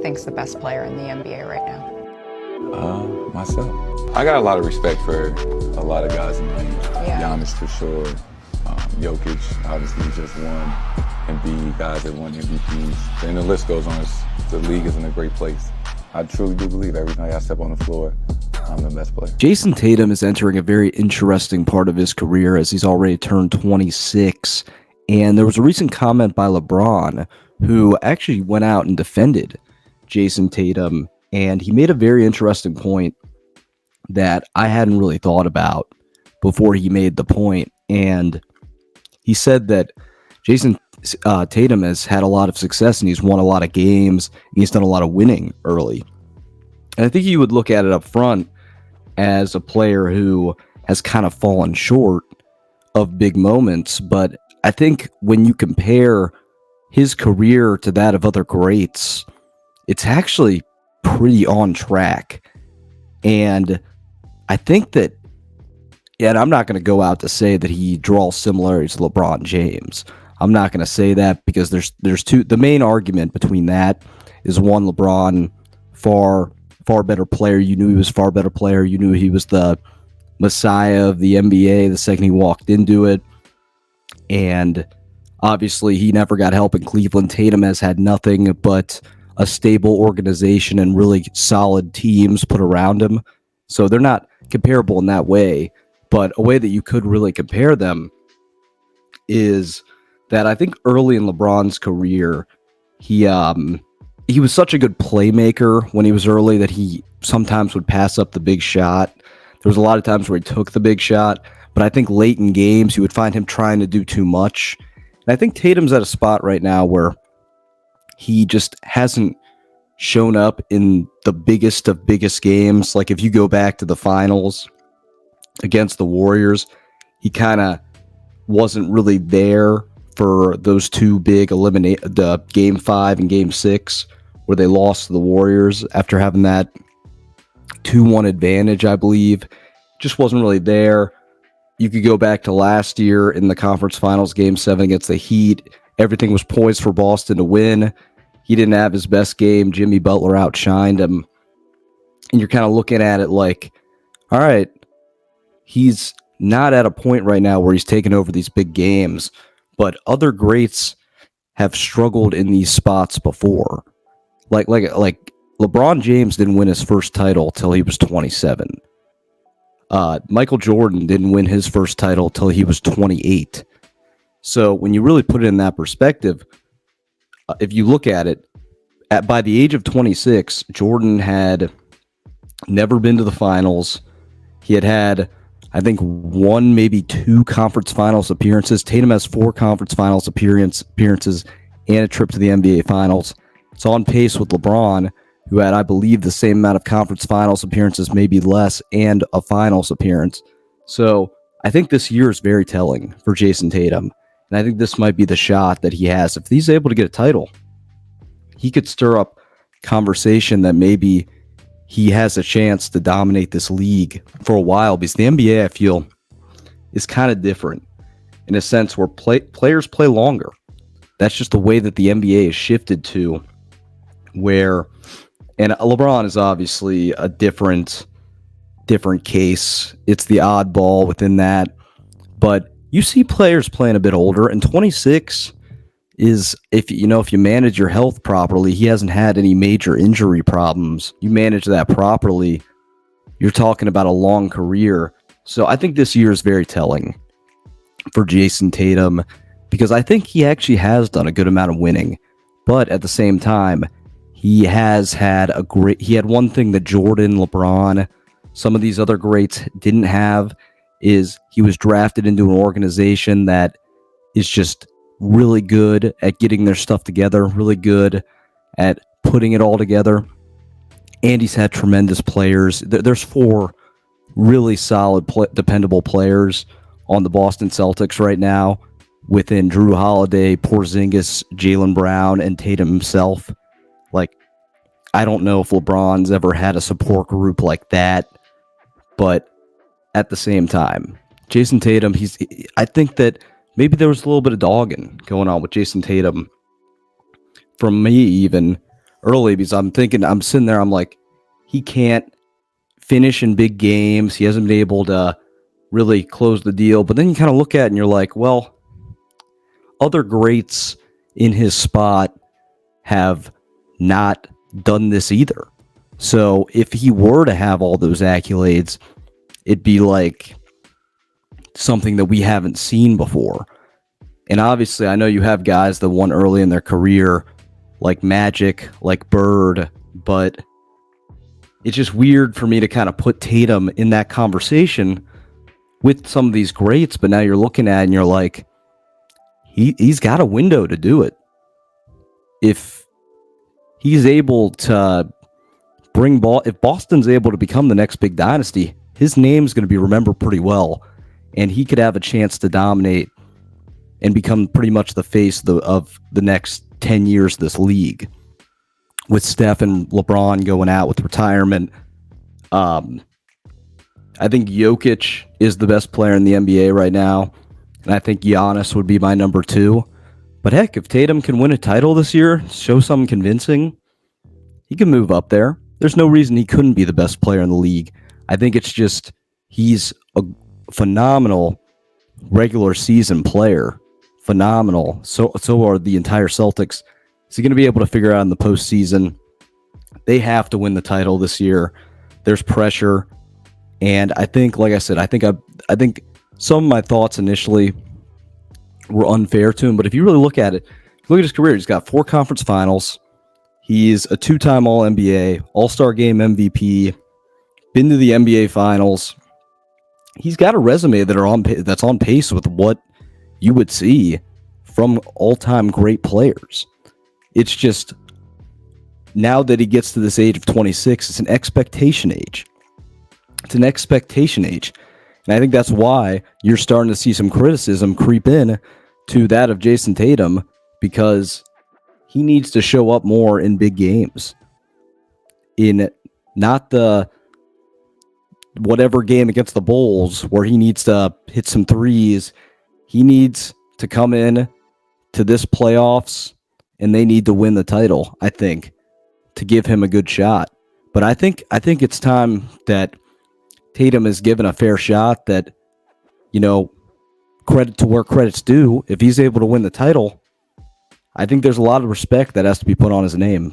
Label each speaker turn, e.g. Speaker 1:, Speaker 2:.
Speaker 1: think's the best player in the NBA right now?
Speaker 2: Myself. I got a lot of respect for a lot of guys in the league.
Speaker 1: Yeah.
Speaker 2: Giannis for sure. Jokic, obviously, he just won. Embiid, guys that won MVPs. And the list goes on. The league is in a great place. I truly do believe every night I step on the floor, I'm the best player.
Speaker 3: Jayson Tatum is entering a very interesting part of his career as he's already turned 26. And there was a recent comment by LeBron, who actually went out and defended Jayson Tatum. And he made a very interesting point that I hadn't really thought about before he made the point. And he said that Jayson Tatum has had a lot of success and he's won a lot of games and he's done a lot of winning early. And I think you would look at it up front as a player who has kind of fallen short of big moments. But I think when you compare his career to that of other greats, it's actually pretty on track. And I think that, and I'm not going to go out to say that he draws similarities to LeBron James. I'm not going to say that because there's two. The main argument between that is one, LeBron, far better player. You knew he was far better player. You knew he was the messiah of the NBA the second he walked into it. And obviously he never got help in Cleveland. Tatum has had nothing but a stable organization and really solid teams put around him. So they're not comparable in that way. But a way that you could really compare them is that I think early in LeBron's career, he was such a good playmaker when he was early that he sometimes would pass up the big shot. There was a lot of times where he took the big shot, but I think late in games, you would find him trying to do too much. And I think Tatum's at a spot right now where he just hasn't shown up in the biggest of biggest games. Like if you go back to the finals against the Warriors, he kind of wasn't really there for those two big the game 5 and game 6 where they lost to the Warriors after having that 2-1 advantage, I believe. Just wasn't really there. You could go back to last year in the conference finals, game 7 against the Heat. Everything was poised for Boston to win. He didn't have his best game. Jimmy Butler outshined him. And you're kind of looking at it like, all right, he's not at a point right now where he's taking over these big games, but other greats have struggled in these spots before. Like LeBron James didn't win his first title till he was 27. Michael Jordan didn't win his first title till he was 28. So when you really put it in that perspective, if you look at it, by the age of 26, Jordan had never been to the finals. He had, I think, 1, maybe 2 conference finals appearances. Tatum has 4 conference finals appearances and a trip to the NBA finals. It's on pace with LeBron, who had, I believe, the same amount of conference finals appearances, maybe less, and a finals appearance. So I think this year is very telling for Jayson Tatum. And I think this might be the shot that he has. If he's able to get a title, he could stir up conversation that maybe he has a chance to dominate this league for a while, because the NBA, I feel, is kind of different in a sense where players play longer. That's just the way that the NBA has shifted to, where, and LeBron is obviously a different case. It's the oddball within that, but you see players playing a bit older, and 26 is, if you manage your health properly, he hasn't had any major injury problems. You manage that properly, you're talking about a long career. So I think this year is very telling for Jayson Tatum, because I think he actually has done a good amount of winning, but at the same time, he had one thing that Jordan, LeBron, some of these other greats didn't have, is he was drafted into an organization that is just really good at getting their stuff together, really good at putting it all together. And he's had tremendous players. There's 4 really solid, dependable players on the Boston Celtics right now, within Drew Holiday, Porzingis, Jaylen Brown, and Tatum himself. Like, I don't know if LeBron's ever had a support group like that, but at the same time, Jayson Tatum, I think that maybe there was a little bit of dogging going on with Jayson Tatum from me even early because I'm sitting there, I'm like, he can't finish in big games. He hasn't been able to really close the deal. But then you kind of look at it and you're like, well, other greats in his spot have not done this either. So if he were to have all those accolades, it'd be like something that we haven't seen before. And obviously, I know you have guys that won early in their career, like Magic, like Bird, but it's just weird for me to kind of put Tatum in that conversation with some of these greats. But now you're looking at it and you're like, he's got a window to do it. If he's able to if Boston's able to become the next big dynasty, his name's going to be remembered pretty well, and he could have a chance to dominate and become pretty much the face of the next 10 years of this league. With Steph and LeBron going out with retirement, I think Jokic is the best player in the NBA right now, and I think Giannis would be my number 2. But heck, if Tatum can win a title this year, show something convincing, he can move up there. There's no reason he couldn't be the best player in the league. I think it's just he's a phenomenal regular season player. Phenomenal. So are the entire Celtics. Is he going to be able to figure out in the postseason? They have to win the title this year. There's pressure. And I think, like I said, I think some of my thoughts initially were unfair to him. But if you really look at it, look at his career. He's got 4 conference finals. He's a 2-time All-NBA, All-Star Game MVP, been to the NBA Finals. He's got a resume that's on pace with what you would see from all-time great players. It's just, now that he gets to this age of 26, it's an expectation age. It's an expectation age. And I think that's why you're starting to see some criticism creep in to that of Jayson Tatum, because he needs to show up more in big games. In not the whatever game against the Bulls where he needs to hit some threes. He needs to come in to this playoffs and they need to win the title, I think, to give him a good shot. But I think it's time that Tatum is given a fair shot, that, credit to where credit's due. If he's able to win the title, I think there's a lot of respect that has to be put on his name.